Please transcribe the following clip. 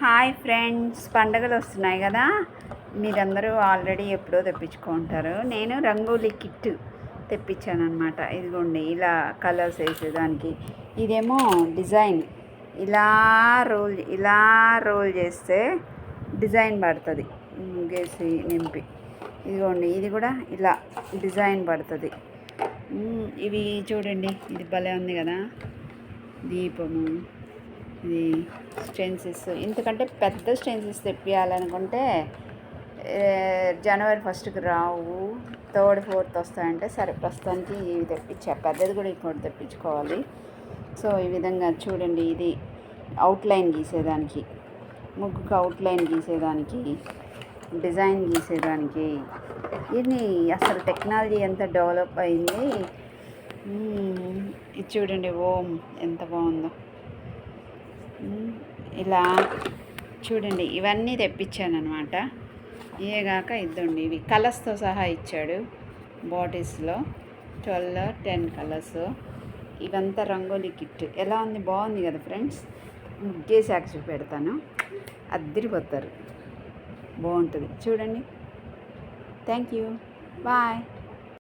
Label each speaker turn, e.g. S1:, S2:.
S1: Hi friends, పండగలు వస్తున్నాయి కదా. మీరందరూ ఆల్రెడీ ఎప్పుడో తెప్పించుకుంటారు. నేను రంగోలీ కిట్ తెప్పించాను అనమాట. ఇదిగోండి, ఇలా కలర్స్ వేసేదానికి. ఇదేమో డిజైన్ ఇలా రోల్ చేస్తే డిజైన్ పడుతుంది. ముగ్గేసి నింపి ఇదిగోండి, ఇది కూడా ఇలా డిజైన్ పడుతుంది. ఇవి చూడండి, ఇది భలే ఉంది కదా. దీపము, ఇది స్టెన్సిల్స్. ఇంతకంటే పెద్ద స్టెన్సిల్స్ తెప్పియాలనుకుంటే జనవరి 1కి రావు, 3rd 4th వస్తాయంటే సరే, ప్రస్తుతానికి ఇవి తెప్పించా. పెద్దది కూడా ఇంకోటి తెప్పించుకోవాలి. సో ఈ విధంగా చూడండి, ఇది అవుట్లైన్ గీసేదానికి, ముగ్గుకు అవుట్లైన్ గీసేదానికి, డిజైన్ గీసేదానికి. ఇది అసలు టెక్నాలజీ ఎంత డెవలప్ అయింది. ఇది చూడండి, ఓం ఎంత బాగుందో. ఇలా చూడండి, ఇవన్నీ తెప్పించాను అనమాట. ఇవేగాక ఇద్దండి, ఇవి కలర్స్తో సహా ఇచ్చాడు. బాటిల్స్లో 12 10 కలర్స్. ఇవంతా రంగోలీ కిట్. ఎలా ఉంది? బాగుంది కదా ఫ్రెండ్స్. ముగ్గేసాక చూపెడతాను, అద్దరిపోతారు. బాగుంటుంది చూడండి. Thank you, bye.